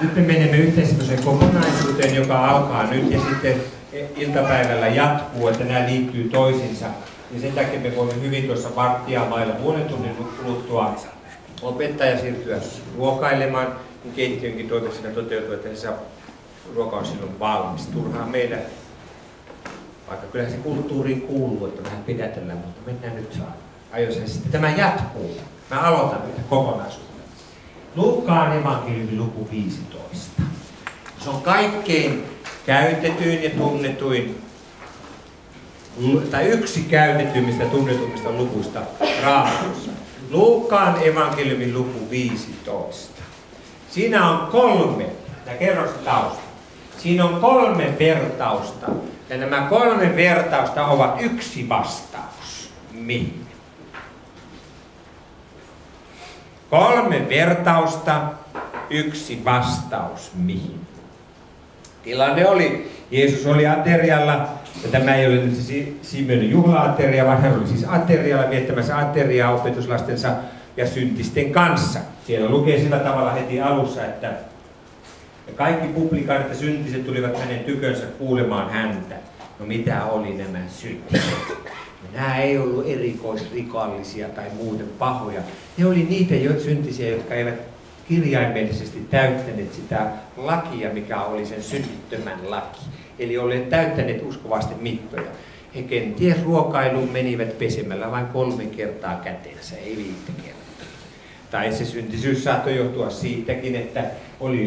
Nyt me menemme yhteen kokonaisuuteen, joka alkaa nyt ja sitten iltapäivällä jatkuu, että nämä liittyy toisiinsa. Ja sen takia me voimme hyvin tuossa varttia mailla puolen tunnin kuluttua opettaja siirtyä ruokailemaan, niin keittiönkin toiveksena toteutuu, että se ruoka on silloin valmis. Turhaan meidän, vaikka kyllähän se kulttuuriin kuuluu, että vähän pidätellään, mutta mennään nyt ajoissa. Sitten tämä jatkuu. Mä aloitan nyt kokonaisuutta. Luukkaan evankeliumin luku 15. Se on kaikkein käytetyin ja tunnetuin, tai yksi käytetyimmistä tunnetuimmista lukuista Raamatussa. Luukkaan evankeliumin luku 15. Siinä on 3, ja kerron se tausta. Siinä on 3 vertausta, ja nämä 3 vertausta ovat yksi vastaus. Mihin? 3 vertausta, yksi vastaus mihin? Tilanne oli, Jeesus oli aterialla, ja tämä ei ole nyt se Simeonin juhla-ateria, vaan hän oli siis aterialla viettämässä ateriaa opetuslastensa ja syntisten kanssa. Siellä lukee sillä tavalla heti alussa, että kaikki publikaanit ja syntiset tulivat hänen tykönsä kuulemaan häntä. No mitä oli nämä syntiset? Nämä ei ollut erikoisrikollisia tai muuten pahoja. Ne oli niitä syntisiä, jotka eivät kirjaimellisesti täyttäneet sitä lakia, mikä oli sen synnittömän laki. Eli olivat täyttäneet uskovasti mittoja. He kenties ruokailuun menivät pesemällä vain 3 kertaa käteensä, ei 5 kertaa. Tai se syntisyys saattoi johtua siitäkin, että oli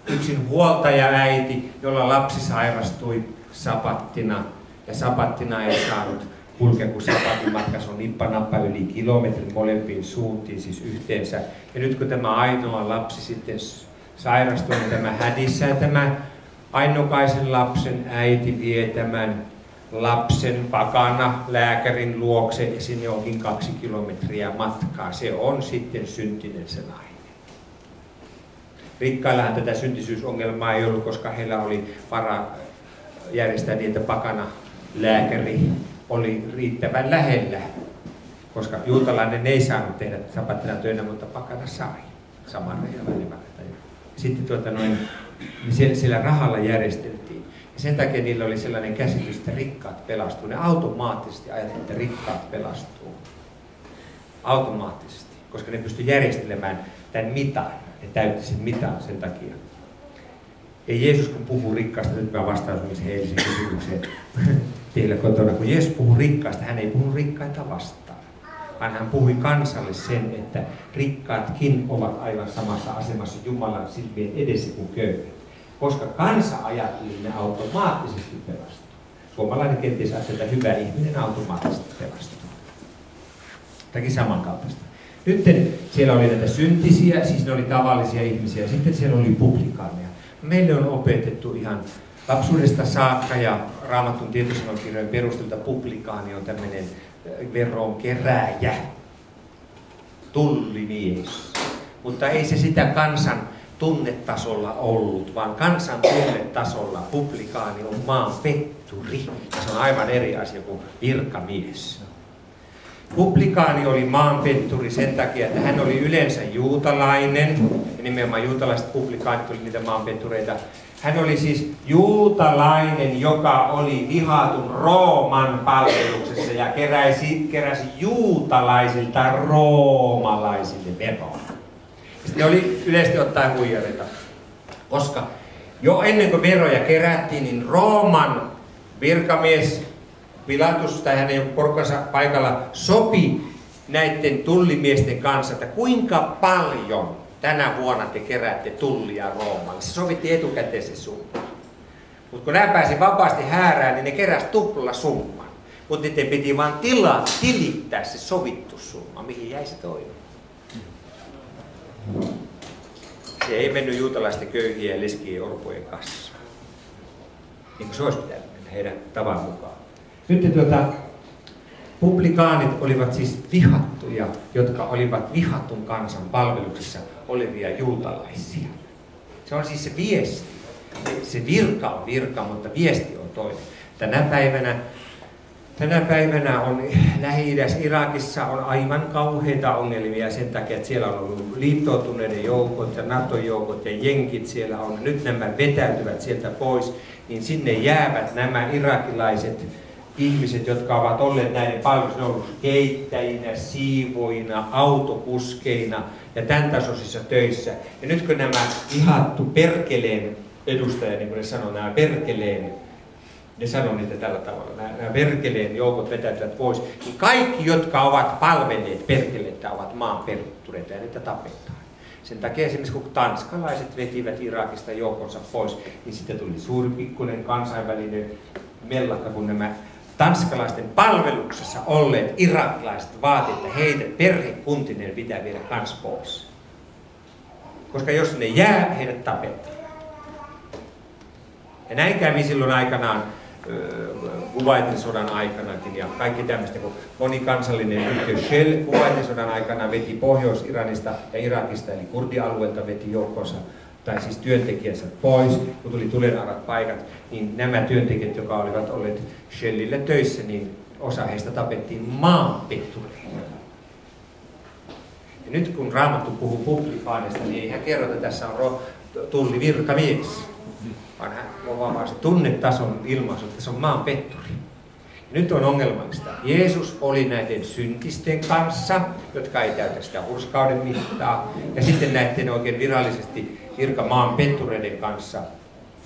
yksin huoltaja-äiti, jolla lapsi sairastui sapattina. Ja sapattina ei saanut kulkea, kun sapatin matkassa on nippanappa yli kilometrin molempiin suuntiin, siis yhteensä. Ja nyt kun tämä ainoa lapsi sitten sairastui, niin tämä hädissään tämä ainokaisen lapsen äiti vie tämän lapsen pakana lääkärin luokse ja sinne onkin 2 kilometriä matkaa. Se on sitten syntinen se nainen. Rikkaillahan tätä syntisyysongelmaa ei ollut, koska heillä oli varaa järjestää niin, että pakana lääkäri oli riittävän lähellä, koska juutalainen ei saanut tehdä sapattina töinä, mutta pakana sai. Samaria välillä. Sitten niin siellä rahalla järjesteltiin. Ja sen takia niillä oli sellainen käsitys, että rikkaat pelastuu. Ne automaattisesti ajattelivat, että rikkaat pelastuu. Automaattisesti, koska ne pystyi järjestelemään tämän mitan. Ne täytti sen mitan sen takia. Ei Jeesus kun puhuu rikkaasta, nyt mä vastaan sun eilisen kysymykseen teillä kotona. Kun Jeesus puhuu rikkaasta, hän ei puhu rikkaita vastaan. Vaan hän puhui kansalle sen, että rikkaatkin ovat aivan samassa asemassa Jumalan silmien edessä kuin köyhät. Koska kansa ajatteli, ne automaattisesti pelastuu. Suomalainen kenties ajattelee, että hyvä ihminen automaattisesti pelastuu. Jotakin samankaltaista. Nyt siellä oli näitä syntisiä, siis ne oli tavallisia ihmisiä. Sitten siellä oli publikaaneja. Meille on opetettu ihan lapsuudesta saakka ja Raamatun tietosanokirjojen perusteelta publikaani on tämmöinen veronkerääjä, tullimies. Mutta ei se sitä kansan tunnetasolla ollut, vaan kansan tunnetasolla publikaani on maanpetturi. Se on aivan eri asia kuin virkamies. Publikaani oli maanpetturi sen takia, että hän oli yleensä juutalainen, ja nimenomaan juutalaiset publikaanit oli niitä maanpettureita. Hän oli siis juutalainen, joka oli vihatun Rooman palveluksessa ja keräsi juutalaisilta roomalaisille veroa. Ne oli yleisesti ottaen huijareita, koska jo ennen kuin veroja kerättiin, niin Rooman virkamies Pilatus tai hänen porukkansa paikalla sopi näiden tullimiesten kanssa, että kuinka paljon tänä vuonna te keräätte tullia Roomalle. Se sovitti etukäteen se summa. Mutta kun nämä pääsi vapaasti häärään, niin ne keräsi tupla summan. Mutta niiden piti vaan tilittää se sovittu summa, mihin jäi se toinen. Se ei mennyt juutalaisten köyhien ja leskien orpojen kassaan. Niin kuin se olisi pitänyt mennä heidän tavan mukaan. Nyt publikaanit olivat siis vihattuja, jotka olivat vihatun kansan palveluksessa olevia juutalaisia. Se on siis se viesti. Se virka on virka, mutta viesti on toinen. Tänä päivänä Tänä päivänä on Lähi-idässä, Irakissa on aivan kauheita ongelmia sen takia, että siellä on ollut liittoutuneiden joukot ja NATO-joukot ja jenkit siellä on. Nyt nämä vetäytyvät sieltä pois, niin sinne jäävät nämä irakilaiset ihmiset, jotka ovat olleet näiden palveluissa keittäjinä, siivoina, autokuskeina ja tämän tasoisissa töissä. Ja nyt kun nämä ihattu perkeleen edustajat, niin kuin ne sanoo, nämä perkeleen, ne sanoo niitä tällä tavalla, nämä perkeleen joukot vetäytyvät pois, niin kaikki, jotka ovat palvelleet perkeleitä, ovat maanperttureita ja niitä tapetaan. Sen takia esimerkiksi kun tanskalaiset vetivät Irakista joukonsa pois, niin sitten tuli suuripikkuinen kansainvälinen mellakka, kun nämä tanskalaisten palveluksessa olleet irakilaiset vaativat, että heitä perhekuntinen pitää viedä kans pois. Koska jos ne jää, heidät tapetaan. Ja näin kävi silloin aikanaan, Kuwaitin sodan aikanakin ja kaikki tämmöistä, kun monikansallinen yhtiö Shell Kuwaitin sodan aikana veti Pohjois-Iranista ja Irakista, eli kurdialueelta veti joukkonsa, tai siis työntekijänsä pois, kun tuli tulenarat paikat, niin nämä työntekijät, jotka olivat olleet Shellille töissä, niin osa heistä tapettiin maanpettureilla. Ja nyt kun Raamattu puhuu publikaanista, niin ei hän kerro, että tässä on tullivirkamies, vaan se tunnetason ilmaisu, että se on maanpetturi. Ja nyt on ongelmallista. Jeesus oli näiden syntisten kanssa, jotka ei täytä sitä hurskauden mittaa, ja sitten näiden oikein virallisesti virkamaan pettureiden kanssa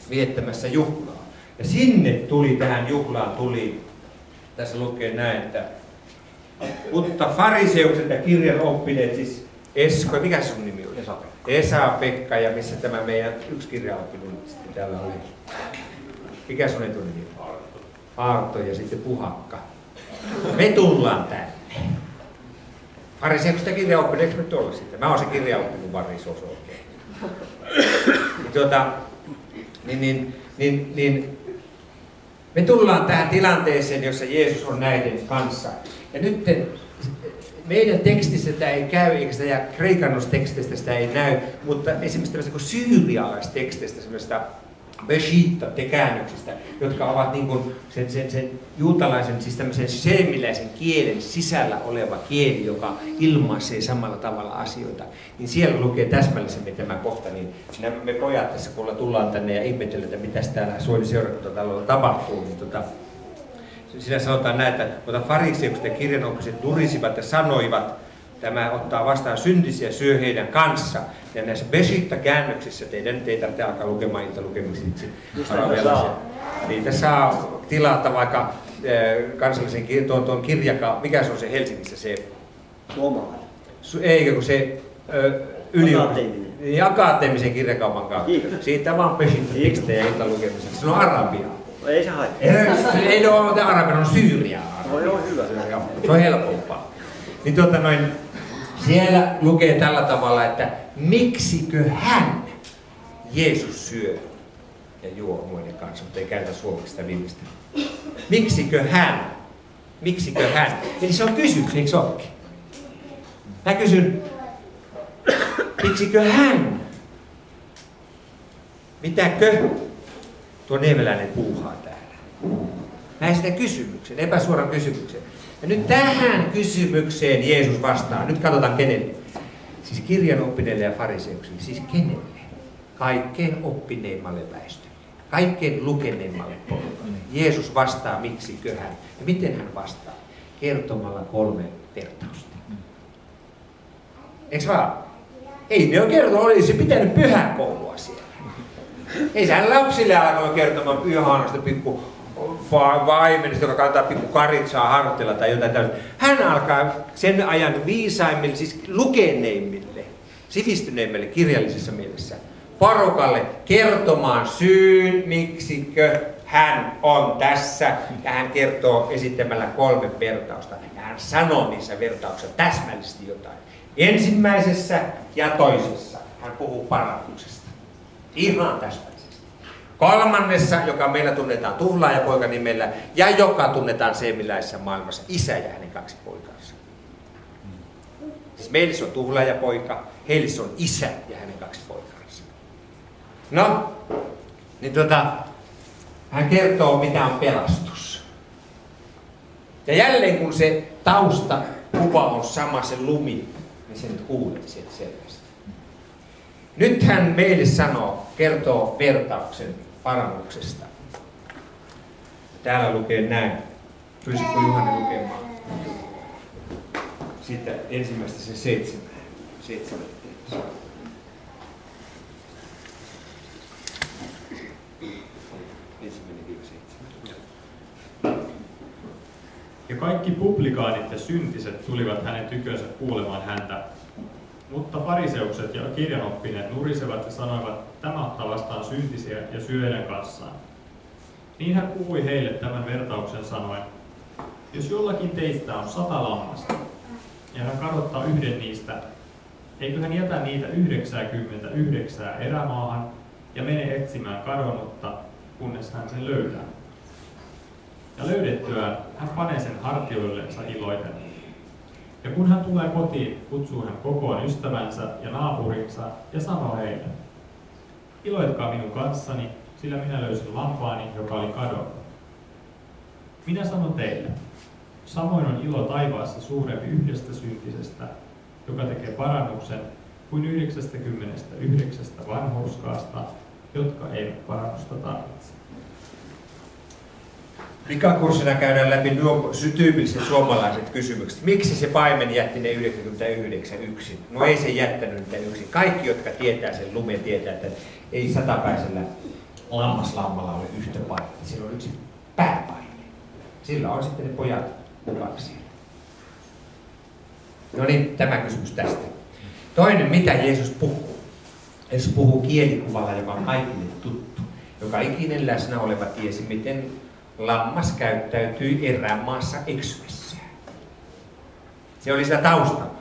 viettämässä juhlaa. Ja sinne tuli, tähän juhlaan tuli, tässä lukee näin, että mutta fariseukset ja kirjan oppineet, siis Esko, mikä sun nimi oli? Esa-Pekka, ja missä tämä meidän yksi kirjaoppi sitten täällä oli? Mikä sun etunimi? Arto ja sitten Puhakka. Me tullaan tänne. Fariseukset ja kirjaoppineet, eikö me tuolla sitten? Mä oon se kirjaoppi, kun varisos oikein. Me tullaan tähän tilanteeseen, jossa Jeesus on näiden kanssa. Ja nyt meidän tekstissä tämä ei käy, eikä sitä kreikannustekstistä sitä ei näy, mutta esimerkiksi tämmöistä syyrialaistekstistä, semmoista Beshitta-käännöksistä, jotka ovat niin kuin sen juutalaisen, siis tämmöisen seemiläisen kielen sisällä oleva kieli, joka ilmaisee samalla tavalla asioita, niin siellä lukee täsmällisemmin tämä kohta, niin me pojat tässä, kun tullaan tänne ja ihmetellään, että mitäs täällä Suonin seurakuntatalolla tapahtuu, niin siinä sanotaan näin, että fariseukset ja kirjanoppiset durisivat ja sanoivat, tämä ottaa vastaan syntisiä syö heidän kanssa. Ja näissä Beshitta-käännöksissä, teidän ei tarvitse alkaa lukemaan iltalukemiksi arabialaisia. Niitä saa tilata vaikka kansallisen tuon kirjakaan, mikä se on se Helsingissä se? Suomalainen. Eikö kun se akateemisen kirjakaupan kautta. Siitä vaan Beshitta-tekstejä iltalukemisessa. Se on arabia. Ei se haittaa. Ei ole arabia, on syyriaa. No joo, hyvä. Se on helpompaa. Niin siellä lukee tällä tavalla, että miksikö hän, Jeesus, syö ja juo muiden kanssa, mutta ei käytä suomeksi sitä viimeistä. Miksikö hän? Miksikö hän? Eli se on kysymys, eikö se olekin? Mä kysyn, miksikö hän? Mitäkö tuo niemeläinen puuhaa täällä? Mä esitän kysymyksen, epäsuoran kysymyksen. Ja nyt tähän kysymykseen Jeesus vastaa. Nyt katsotaan kenelle. Siis kirjanoppineille ja fariseuksille. Siis kenelle? Kaikkein oppineimmalle väestölle. Kaikkein lukeneimmalle porukalle. Jeesus vastaa miksikö hän. Ja miten hän vastaa? Kertomalla 3 vertausta. Eiks vaan? Ei ne ole kertonut, olisi pitänyt pyhäkoulua siellä. Ei sehän lapsille alkanut kertomaan pyhähaanasta pikku vaimenista, joka kantaa pikku karitsaa hartilla tai jotain tällaista. Hän alkaa sen ajan viisaimmille, siis lukeneimmille, sivistyneimmille kirjallisessa mielessä, porukalle kertomaan syyn, miksikö hän on tässä. Ja hän kertoo esittämällä 3 vertausta. Ja hän sanoo niissä vertauksissa täsmällisesti jotain. Ensimmäisessä ja toisessa hän puhuu parannuksesta. Ihan täsmällisesti. 3., joka meillä tunnetaan tuhlaajapoika nimellä, ja joka tunnetaan seemiläisessä maailmassa, isä ja hänen 2 poikansa. Siis meillä se on tuhlaajapoika, heille se on isä ja hänen 2 poikansa. No, niin hän kertoo, mitä on pelastus. Ja jälleen kun se taustakuva on sama, se lumi, niin sen kuulet sieltä selvästi. Nyt hän meille kertoo vertauksen parannuksesta. Täällä lukee näin. Pyysitkö Juhani lukemaan? Siitä ensimmäistä se 7. Ja kaikki publikaanit ja syntiset tulivat hänen tykönsä kuulemaan häntä. Mutta fariseukset ja kirjanoppineet nurisevat ja sanoivat, tämä ottaa vastaan syntisiä ja syö heidän kanssaan. Niin hän puhui heille tämän vertauksen sanoen, jos jollakin teistä on 100 lammasta, ja hän kadottaa yhden niistä, eikö hän jätä niitä 99 erämaahan ja mene etsimään kadonnutta, kunnes hän sen löytää. Ja löydettyään hän panee sen hartioillensa iloiten. Ja kun hän tulee kotiin, kutsuu hän kokoon ystävänsä ja naapurinsa ja sanoo heille, iloitkaa minun kanssani, sillä minä löysin lampaani, joka oli kadonnut. Minä sanon teille, samoin on ilo taivaassa suurempi yhdestä syntisestä, joka tekee parannuksen, kuin 99 vanhurskaasta, jotka eivät parannusta tarvitse. Pikakurssina käydään läpi nuo tyypilliset suomalaiset kysymykset. Miksi se paimen jätti ne 99 yksin? No ei se jättänyt niitä yksin. Kaikki, jotka tietää sen lumen, tietää, että ei satapäisellä lammaslammalla ole yhtä paikkaa. Sillä on yksi pääpaine. Sillä on sitten ne pojat mukana siellä. No niin, tämä kysymys tästä. Toinen, mitä Jeesus puhuu? Jeesus puhuu kielikuvalla, joka on kaikille tuttu. Joka ikinen läsnä oleva tiesi, miten lammas käyttäytyi erämaassa eksyessään. Se oli sitä taustalla.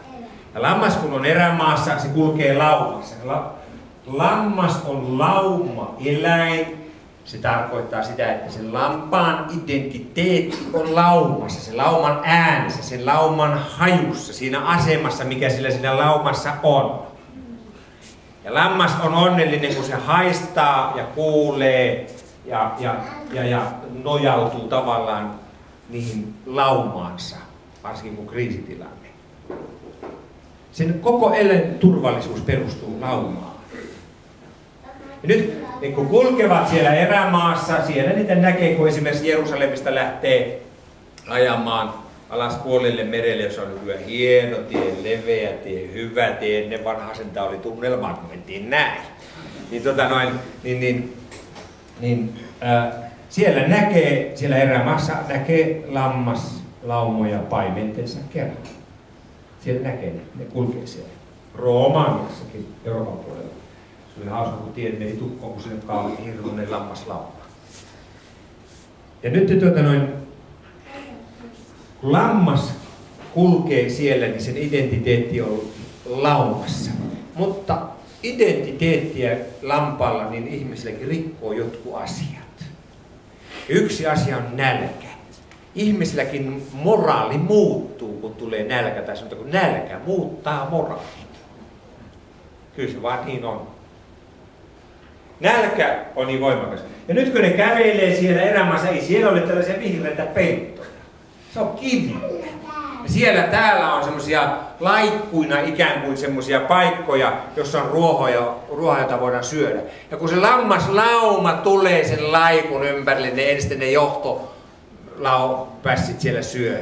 Ja lammas kun on erämaassa, se kulkee laumassa. Lammas on lauma-eläin. Se tarkoittaa sitä, että sen lampaan identiteetti on laumassa, sen lauman äänessä, sen lauman hajussa, siinä asemassa, mikä sillä siinä laumassa on. Ja lammas on onnellinen, kun se haistaa ja kuulee ja nojautuu tavallaan niihin laumaansa, varsinkin kun kriisitilanne. Sen koko eläin turvallisuus perustuu laumaan. Ja nyt kun kulkevat siellä erämaassa, siellä niitä näkee, kun esimerkiksi Jerusalemista lähtee ajamaan alas Kuolleelle merelle, jossa on hyvä hieno tie, leveä tie, hyvä tie. Ennen vanhaa sentään oli tunnelma, kun mentiin näin. Siellä erämaassa näkee lammaslaumoja paimentensa kerran. Siellä näkee ne kulkee siellä. Romaniassakin Euroopan puolella. Se oli hauska, kun tiedät meni tukkoon, kun sinne kaavatti hirmuinen lammaslauma. Ja nyt kun lammas kulkee siellä, niin sen identiteetti on laumassa. Mutta identiteettiä lampaalla niin ihmisilläkin rikkoo jotkut asiat. Yksi asia on nälkä. Ihmisilläkin moraali muuttuu, kun tulee nälkä, tai sanotaan, kun nälkä muuttaa moraalit. Kyllä se vaan niin on. Nälkä on niin voimakas. Ja nyt kun ne kävelee siellä erämaassa, ei siellä ole tällaisia vihreitä peittoja. Se on kiviä. Ja täällä on semmoisia laikkuina ikään kuin semmoisia paikkoja, jossa on ruohoa, jota voidaan syödä. Ja kun se lammaslauma tulee sen laikun ympärille, niin ensin ne johtopäässit siellä syö.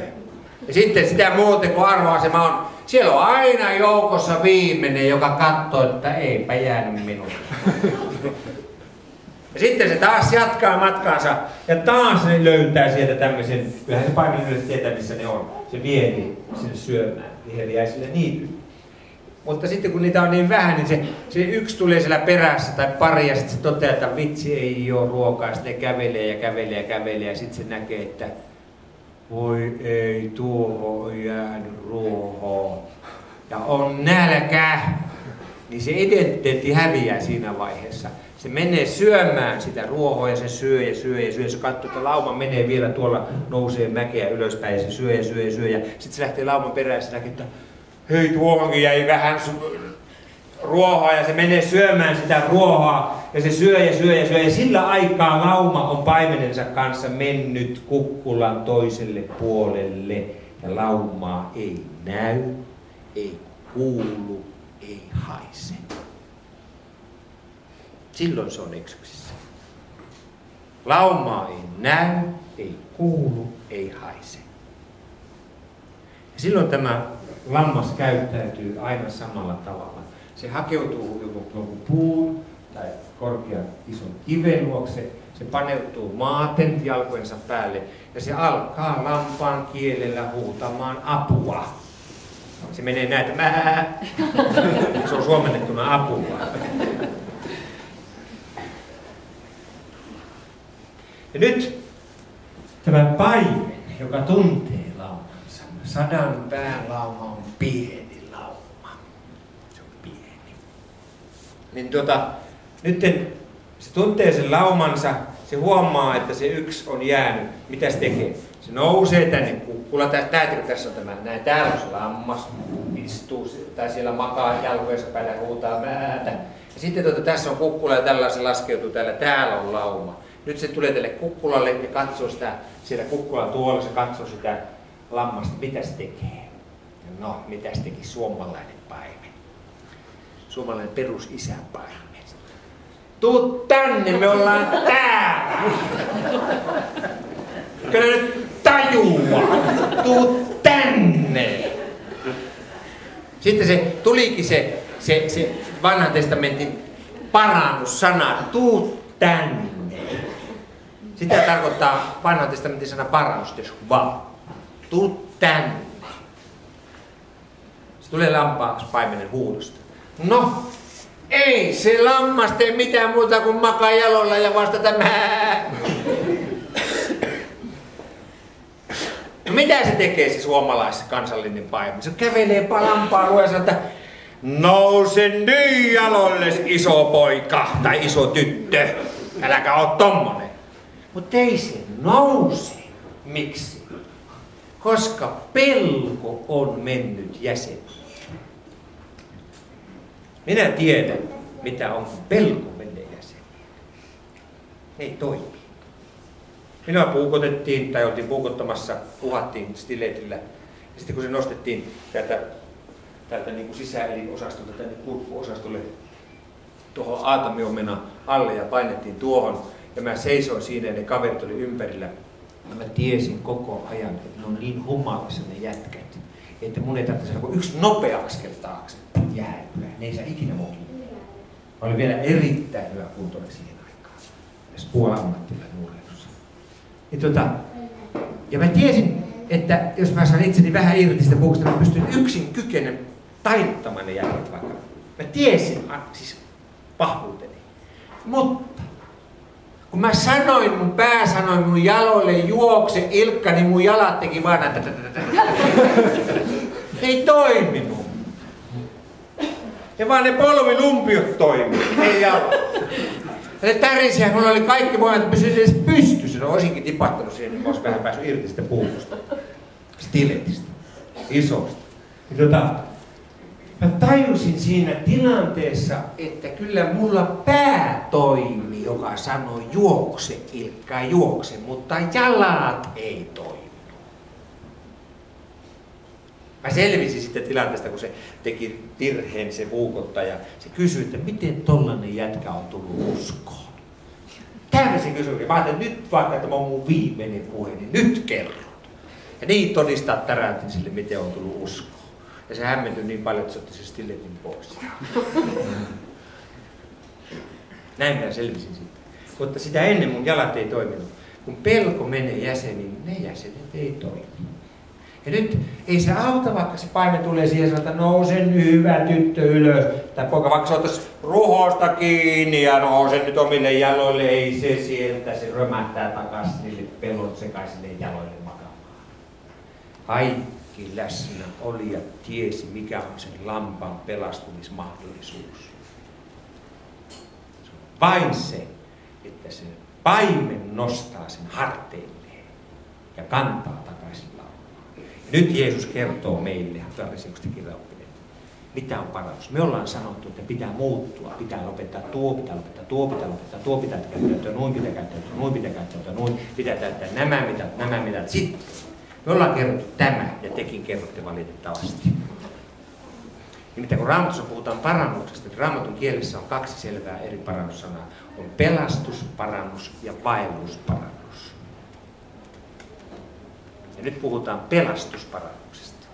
Ja sitten sitä muuten, kun arvoasema on, siellä on aina joukossa viimeinen, joka katsoo, että eipä jäänyt minulle. Ja sitten se taas jatkaa matkaansa ja taas ne löytää sieltä tämmöisen, kyllähän se paimenilliset tietää missä ne on. Se vie sinne syömään, viheliäisille niitylle. Mutta sitten kun niitä on niin vähän, niin se yksi tulee siellä perässä tai pari ja sitten se toteaa, että vitsi ei ole ruokaa. Ja sitten ne kävelee ja sitten se näkee, että voi ei, tuohon on jäänyt ruohoa. Ja on nälkä. Niin se identiteetti häviää siinä vaiheessa. Se menee syömään sitä ruohoa ja se syö. Se katsoo, että lauma menee vielä tuolla, nousee mäkeä ylöspäin ja se syö. Ja sitten se lähtee lauman perään ja se näkee, että hei tuohonkin jäi vähän ruohoa ja se menee syömään sitä ruohoa ja se syö ja syö ja syö. Ja sillä aikaa lauma on paimenensa kanssa mennyt kukkulan toiselle puolelle ja laumaa ei näy, ei kuulu, ei haise. Silloin se on eksyksissä. Laumaa ei näy, ei kuulu, ei haise. Ja silloin tämä lammas käyttäytyy aina samalla tavalla. Se hakeutuu joku puun tai korkean ison kiven luokse, se paneutuu maaten jalkojensa päälle ja se alkaa lampaan kielellä huutamaan apua. Se menee näitä se on suomennettuna apua. Ja nyt tämä paimen, joka tuntee laumansa, 100 päälauma on pieni lauma. Se on pieni. Niin nyt se tuntee sen laumansa, se huomaa, että se yksi on jäänyt. Mitä se tekee? Se nousee tänne kukkulaan. Näettekö, tässä on tämä? Näin, täällä on se lammas, istuu tai siellä makaa jalkojensa päällä ja huutaa määtä. Ja sitten tässä on kukkula ja tällä se laskeutuu täällä on lauma. Nyt se tulee tälle kukkulalle ja katsoo sitä, siellä kukkulan tuolla se katsoo sitä lammasta, mitä se tekee. No, mitä se teki suomalainen paimen. Suomalainen perusisän paimen. Tuu tänne, me ollaan täällä! Kyllä nyt tajua! Tuu tänne! Sitten se tulikin se vanhan testamentin parannussana, tuu tänne. Sitä tarkoittaa vanhan testamentin sana parannus, tuu tänne. Se tulee lampaaspaimenen huudosta. No, ei se lammas tee mitään muuta kuin makaa jalolla ja vastata mää. No mitä se tekee se suomalaiskansallinen paimen? Se kävelee lampaan luo ja sanoo, että nouse nyt jaloilles iso poika tai iso tyttö. Äläkä oo tommonen. Mutta ei se nouse. Miksi? Koska pelko on mennyt jäseniin. Minä tiedän, mitä on pelko menee jäseniin. Ei toimi. Minua puukotettiin, tai oltiin puukottamassa, puhattiin stiletillä. Ja sitten kun se nostettiin täältä niin kuin sisäelinosastolta tänne kurkkuosastolle tuohon aatamiomena alle ja painettiin tuohon. Ja mä seisoin siinä ja ne kaverit oli ympärillä. Ja mä tiesin koko ajan, että ne on niin humalassa ne jätkät, että mun ei tarvitse saada yksi nopea askel taakse jäädyä. Ne ei saa ikinä mokia. Mä olin vielä erittäin hyvä kuntoinen siihen aikaan. Tässä puolammattilainen urheilussa. Ja mä tiesin, että jos mä saan itseni vähän irti sitä puusta, mä pystyn yksin kykenen taittamaan ne jätkät vaikka. Mä tiesin siis vahvuuteni. Mutta kun mä sanoin, mun pää sanoi mun jaloille juokse Ilkka, niin mun jalat teki vaan näitä. Ei toiminut. Ja vaan ne polvilumpiot toimii, ei jalat. Ja ne tärisiä, mulla oli kaikki voimat, että pysyin edes pystyssä. Ne olisinkin tipahtanut siihen, niin mä olisin vähän päässyt irti sitä puukosta. Stiletistä. Isosta. Mä tajusin siinä tilanteessa, että kyllä mulla pää toimi, joka sanoi juokse Ilkka, juokse, mutta jalat ei toimi. Mä selvisin sitten tilanteesta, kun se teki virheen se puukottaja. Se kysyi, että miten tollanen jätkä on tullut uskoon. Täällä se kysyi. Mä ajattelin, että nyt vaikka tämä on mun viimeinen puhe, niin nyt kerron. Ja niin todistaa täräytin sille, miten on tullut uskoon. Ja se hämmentyi niin paljon, että se otti se stiletin pois. Näin mä selvisin sitten. Mutta sitä ennen mun jalat ei toiminut. Kun pelko menee jäseniin, ne jäsenet ei toimi. Ja nyt ei se auta, vaikka se paimen tulee siihen ja sanoo, että nouse nyt hyvä tyttö ylös. Tai poika vaikka se ottaisi ruhosta kiinni ja nouse nyt omille jaloille. Ei se sieltä, se römähtää takaisin niille pelot sekaisille jaloille makaamaan. Kaikki läsnä olijat tiesi, mikä on sen lampaan pelastumismahdollisuus. Se on vain se, että se paimen nostaa sen harteilleen ja kantaa takaisin laumaan. Nyt Jeesus kertoo meille, fariseukset ja kirjaoppineet, Mitä on parannus? Me ollaan sanottu, että pitää muuttua, pitää lopettaa tuo, pitää lopettaa tuo, pitää lopettaa tuo, pitää käyttäytyä noin, pitää käyttäytyä noin, pitää käyttäytyä noin, pitää täyttää nämä mitat. Sitten me ollaan kerrottu tämä, ja tekin kerrotte valitettavasti. Nimittäin kun Raamatussa puhutaan parannuksesta, niin Raamatun kielessä on 2 selvää eri parannussanaa. On pelastusparannus ja vaellusparannus. Ja nyt puhutaan pelastusparannuksesta,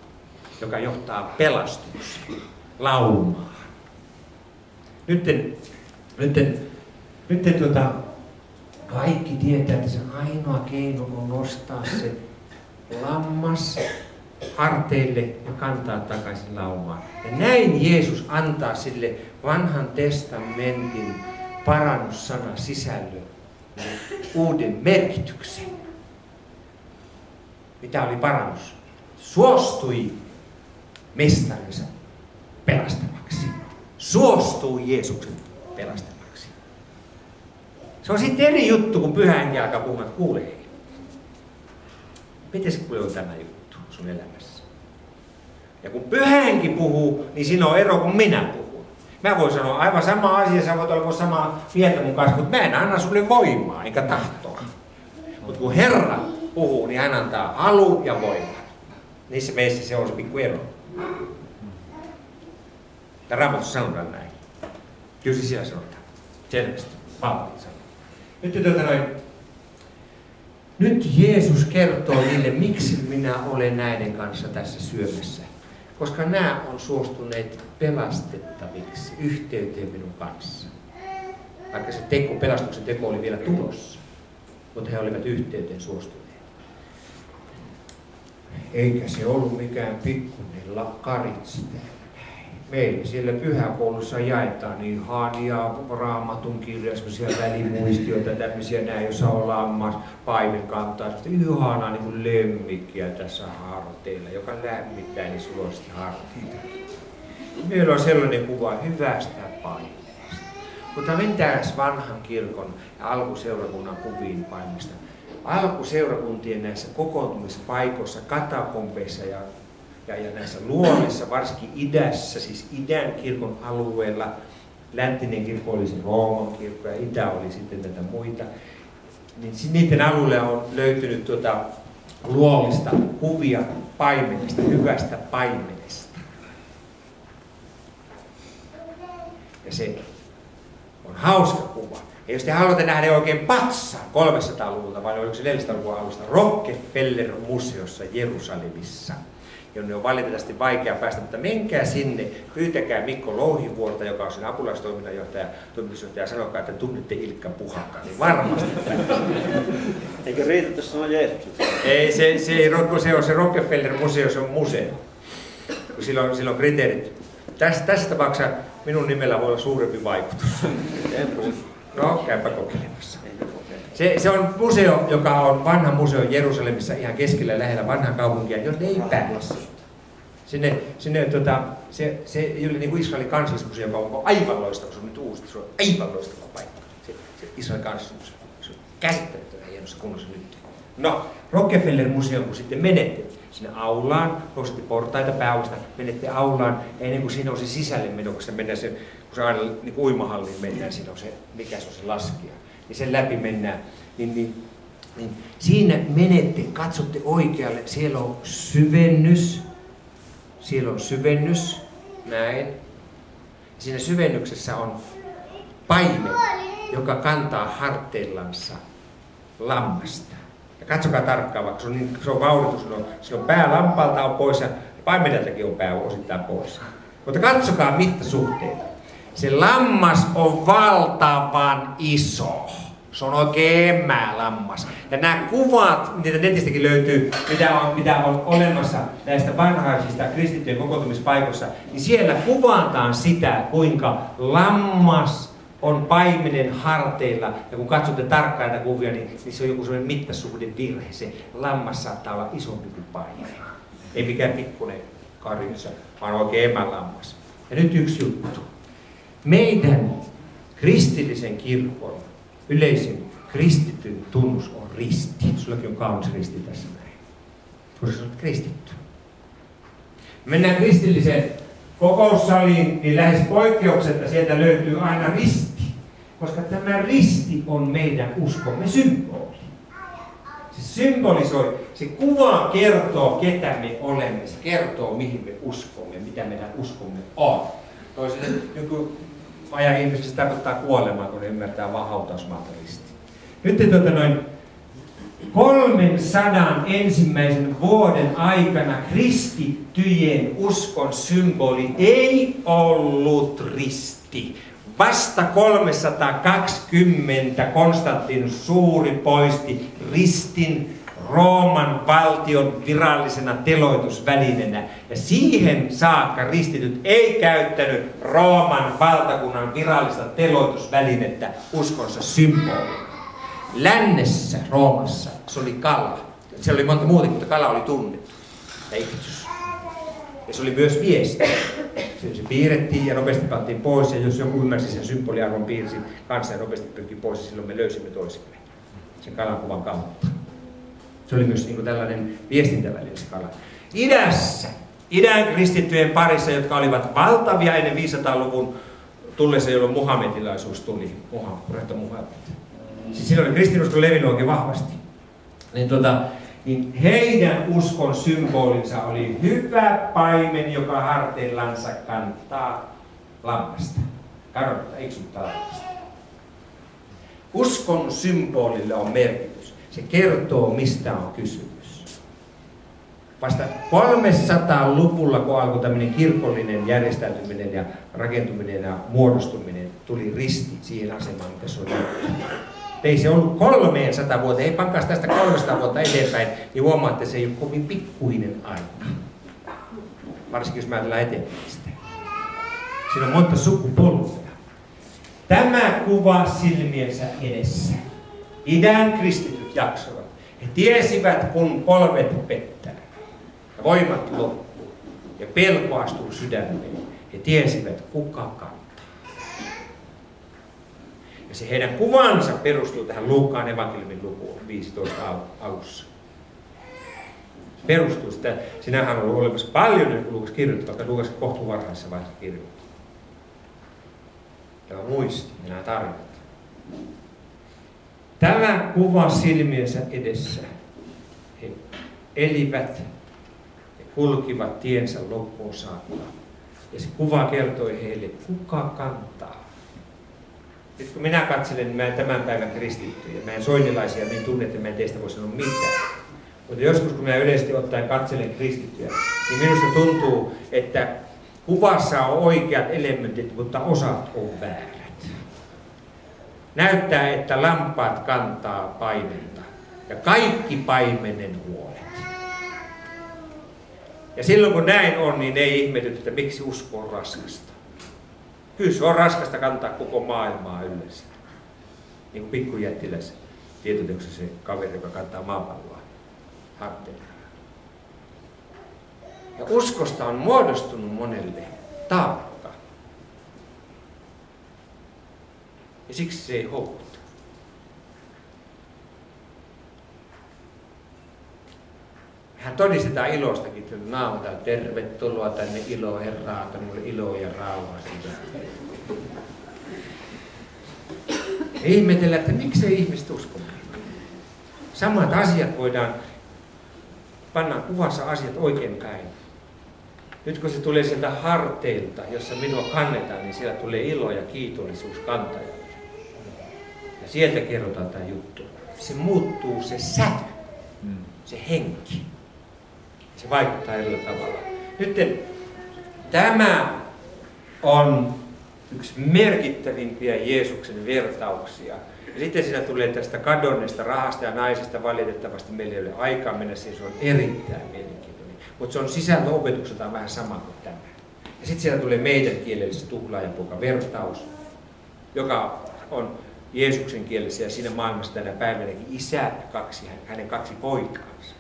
joka johtaa pelastukseen, laumaan. Nyt kaikki tietää, että se ainoa keino on nostaa se lammas harteille ja kantaa takaisin laumaan. Ja näin Jeesus antaa sille vanhan testamentin parannussana sisällön uuden merkityksen. Mitä oli parannus? Suostui mestarinsa pelastamaksi. Suostui Jeesuksen pelastamaksi. Se on sitten eri juttu, kun Pyhä Henki alkaa puhumaan, että kuule hei. Miten se on tämä juttu sun elämässä? Ja kun Pyhä Henki puhuu, niin siinä on ero kuin minä puhun. Mä voin sanoa aivan sama asia, sä voit olla samaa mieltä mun kanssa, mutta mä en anna sulle voimaa eikä tahtoa. Mutta kun Herra puhuu, niin hän antaa halu ja voimaa. Niissä meissä se on se pikku ero. Ja Raamatussa sanotaan näin. Kyllä se siellä sanotaan. Selvästi. Paavali sanoo. Nyt Jeesus kertoo niille, miksi minä olen näiden kanssa tässä syömässä. Koska nämä on suostuneet pelastettaviksi yhteyteen minun kanssa. Vaikka se pelastuksen teko oli vielä tulossa. Mutta he olivat yhteyteen suostuneet. Eikä se ollut mikään pikkuinen karitsi. Meillä siellä pyhäkoulussa jaetaan ihania Raamatun kirjoja, semmoisia välimuistioita, tämmöisiä näin, jossa on lammas, paimen kantaa, ihanaa niin kuin lemmikkiä tässä harteilla, joka lämmittää niin suloisesti harteita. Meillä on sellainen kuva hyvästä paimeesta. Mutta mennään vanhan kirkon ja alkuseurakunnan kuviin paimesta. Alkuseurakuntien näissä kokoontumispaikoissa, katakombeissa ja näissä luomissa, varsinkin idässä, siis idän kirkon alueella, läntinen kirkko oli se Rooman kirkko ja itä oli sitten näitä muita, niin niiden alueella on löytynyt luomista kuvia paimenesta, hyvästä paimenesta. Ja se on hauska kuva. Ja jos te haluatte nähdä oikein patsaan 300-luvulta, vai oliko se 400-luvun alusta, Rockefeller-museossa Jerusalemissa, jonne on valitettavasti vaikea päästä, mutta menkää sinne, pyytäkää Mikko Louhivuorta, joka on sen apulaistoiminnanjohtaja, toimitusjohtaja, sanokaa, että tunnette Ilkka Puhakka, niin varmasti päästä. Eikö riitä, jos sanoo Jeesuksesta? Ei, se on se Rockefeller-museo, se on museo. Kun sillä on kriteerit. Tässä tapauksessa minun nimellä voi olla suurempi vaikutus. No, käypä kokeilemassa. Se on museo, joka on vanha museo Jerusalemissa ihan keskellä lähellä vanhaa kaupunkia, jonne ei pääse. Se ei ole niin kuin Israelin kansallismuseo, joka on aivan loistava, se on nyt uusi, se on aivan loistava paikka. Se Israelin kansallismuseo, se on käsittämättömän hienossa kunnossa nyt. No, Rockefeller-museoon kun sitten menette sinne aulaan, nousette portaita pääovesta, menette aulaan, ja ennen kuin siinä on se sisälle meno, kun se aina niin uimahalliin mennään, siinä on se, mikä se on se laskija. Niin sen läpi mennään, niin siinä menette, katsotte oikealle, siellä on syvennys, näin. Siinä syvennyksessä on paimen, joka kantaa harteillansa lammasta. Ja katsokaa tarkkaan, vaikka se on vaunittu, silloin pää lampaalta on pois ja paimeneltakin on pää osittain pois. Mutta katsokaa mittasuhteita. Se lammas on valtavan iso. Se on oikein lammas. Ja nämä kuvat, niitä netistäkin löytyy, mitä on olemassa näistä vanhaisista kristittyjen kokoontumispaikoissa, niin siellä kuvataan sitä, kuinka lammas on paimenen harteilla. Ja kun katsotte tarkkaan näitä kuvia, niin se on joku sellainen mittasuhdevirhe. Se lammas saattaa olla isompi kuin paimenen. Ei mikään pikkuinen karjassa, vaan oikein lammas. Ja nyt yksi juttu. Meidän kristillisen kirkon yleisin kristityn tunnus on risti. Sullakin on kaunis risti tässä näin. Koska sä olet kristitty. Mennään kristilliseen kokoussaliin, niin lähes poikkeuksetta sieltä löytyy aina risti. Koska tämä risti on meidän uskomme symboli. Se symbolisoi, se kuva kertoo, ketä me olemme. Se kertoo, mihin me uskomme, mitä meidän uskomme on. Toisille joku ajan ihmisessä tarkoittaa kuolemaa, kun ne ymmärtää vaan hautausmaata risti. Nyt 300 ensimmäisen vuoden aikana kristittyjen uskon symboli ei ollut risti. Vasta 320 Konstantinus Suuri poisti ristin Rooman valtion virallisena teloitusvälineenä. Ja siihen saakka ristityt ei käyttänyt Rooman valtakunnan virallista teloitusvälinettä uskonsa symbolina. Lännessä Roomassa se oli kala. Siellä oli monta muuta, mutta kala oli tunnettu. Ja se oli myös viesti. Se piirrettiin ja nopeasti pantiin pois, ja jos joku ymmärsi sen symboliarvon piirsi kanssa ja nopeasti pyrki pois, ja silloin me löysimme toisemme sen kalan kuvan kautta. Se oli myös niin kuin tällainen viestintäväline se kala. Idässä, idän kristittyjen parissa, jotka olivat valtavia ennen 500-luvun tullessa, jolloin muhammedilaisuus tuli. Muhammed. Siis silloin oli kristinuskon levinnyt oikein vahvasti. Niin heidän uskon symbolinsa oli hyvä paimen, joka harteillansa kantaa lammasta. Kadonnutta, iksuttaa lammasta. Uskon symbolille on merkitys. Se kertoo, mistä on kysymys. Vasta 300-luvulla, kun alkoi tämmöinen kirkollinen järjestäytyminen ja rakentuminen ja muodostuminen, tuli risti siihen asemaan, mitä se on nyt. Ei se ollut 300 vuotta, ei pankaas tästä 300 vuotta eteenpäin, niin huomaatte, että se ei ole kovin pikkuinen aika. Varsinkin jos mä ajatellaan eteenpäin sitä. Siinä on monta sukupolvea. Tämä kuva silmiensä edessä. Idän kristityt jaksoivat. He tiesivät, kun polvet pettää ja voimat loppuu ja pelko astuu sydämeen. He tiesivät, kuka kantaa. Ja se heidän kuvansa perustuu tähän Luukkaan evankeliumin lukuun 15 alussa. Se perustuu sitä. Sinähän on ollut olemassa paljon Luukas kirjoittaa, vaikka Luukas kohtuu varhaisessa vaiheessa kirjoittaa. Tämä muisti, nämä tarinat. Tämä kuva silmiensä edessä. He elivät ja kulkivat tiensä loppuun saakka. Ja se kuva kertoi heille, kuka kantaa. Nyt kun minä katselen tämän päivän kristittyjä, mä en soinilaisia niin tunne, että mä en teistä voi sanoa mitään. Mutta joskus kun minä yleisesti ottaen katselen kristittyjä, niin minusta tuntuu, että kuvassa on oikeat elementit, mutta osat on väärät. Näyttää, että lampaat kantaa paimenta ja kaikki paimenen huolet. Ja silloin kun näin on, niin ei ihmetytä, että miksi usko on raskasta. Kyllä se on raskasta kantaa koko maailmaa yleensä. Niin kuin pikkujättiläs tietoteoksessa se kaveri, joka kantaa maapalloa harteilla. Ja uskosta on muodostunut monelle taakka. Ja siksi se ei houkuta. Mehän todistetaan ilostakin, että naamataan tervetuloa tänne ilo Herraa, että minulle iloa ja rauhaa siitä. Ihmetellään, että miksei ihmiset usko. Samat asiat voidaan panna kuvassa asiat oikein päin. Nyt kun se tulee sieltä harteilta, jossa minua kannetaan, niin siellä tulee ilo ja kiitollisuus kantajalle. Ja sieltä kerrotaan tämä juttu. Se muuttuu se sävy, se henki. Se vaikuttaa eri tavalla. Nyt tämä on yksi merkittävimpiä Jeesuksen vertauksia. Ja sitten siinä tulee tästä kadonneesta rahasta ja naisesta valitettavasti meillä ei ole aikaa mennä siihen, se on erittäin mielenkiintoinen. Mutta se on sisältöopetukseltaan vähän sama kuin tämä. Ja sitten siellä tulee meidän kielellisessä tuhlaajapoika vertaus, joka on Jeesuksen kielessä ja siinä maailmassa tänä päivänäkin isä hänen kaksi poikaansa.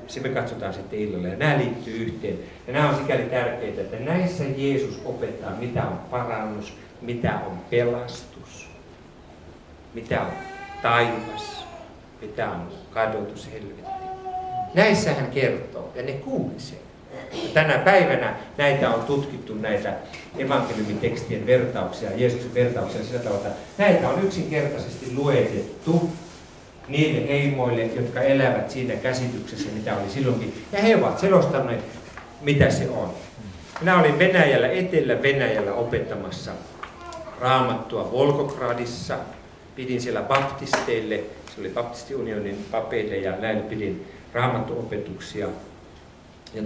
Se me katsotaan sitten illalla ja nämä liittyy yhteen. Ja nämä on sikäli tärkeitä, että näissä Jeesus opettaa, mitä on parannus, mitä on pelastus, mitä on taivas, mitä on kadotus, helvetti. Näissä hän kertoo ja ne kuuli sen. Tänä päivänä näitä on tutkittu, näitä evankeliumitekstien vertauksia, Jeesuksen vertauksia sillä tavalla, että näitä on yksinkertaisesti luetettu niille heimoille, jotka elävät siinä käsityksessä, mitä oli silloinkin. Ja he ovat selostaneet, mitä se on. Minä olin Venäjällä, Etelä-Venäjällä opettamassa Raamattua Volgogradissa. Pidin siellä baptisteille, se oli baptistiunionin papeille ja näille pidin raamattuopetuksia. Ja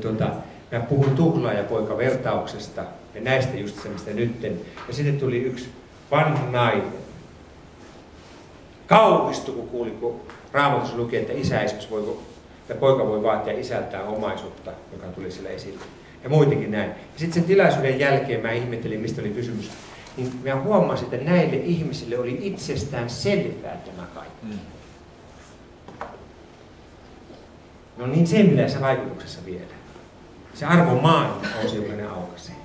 mä puhun tuhlaajapoika-vertauksesta ja näistä just semmoista nytten. Ja sitten tuli yksi vanha nainen. Kauhistui, kun kuuli, kun Raamatussa luki, että poika voi vaatia isältään omaisuutta, joka tuli siellä esille. Ja muitakin näin. Ja sitten sen tilaisuuden jälkeen mä ihmettelin, mistä oli kysymys. Niin mä huomasin, että näille ihmisille oli itsestään selvää tämä kaikki. No niin semmoisessa vaikutuksessa vielä. Se arvon maailma on se, joka ne aukaisee.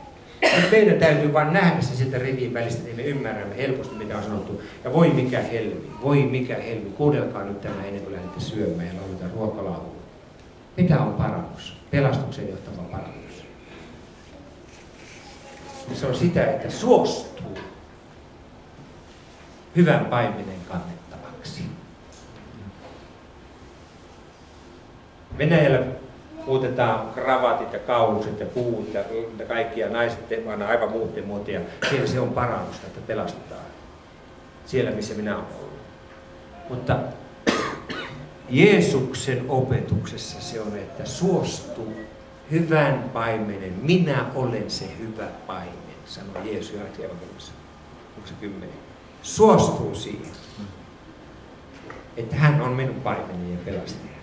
Meidän täytyy vain nähdä se sieltä rivien välistä, niin me ymmärrämme helposti, mitä on sanottu. Ja voi mikä helmi, kuunnelkaa nyt tämä ennen kuin lähdette syömään ja lauletaan ruokalaulua. Mitä on parannus? Pelastukseen johtava parannus. Se on sitä, että suostuu hyvän paimenen kannettavaksi. Venäjällä muutetaan kravatit ja kaulukset ja puut ja kaikki ja naiset vaan aivan muuten muotia. Siellä se on parannusta, että pelastetaan. Siellä, missä minä olen ollut. Mutta Jeesuksen opetuksessa se on, että suostuu hyvän paimenen. Minä olen se hyvä paimen, sanoi Jeesus Johanneksen evankeliumissa. Onko se 10? Suostuu siihen, että hän on minun paimeni ja pelastaja.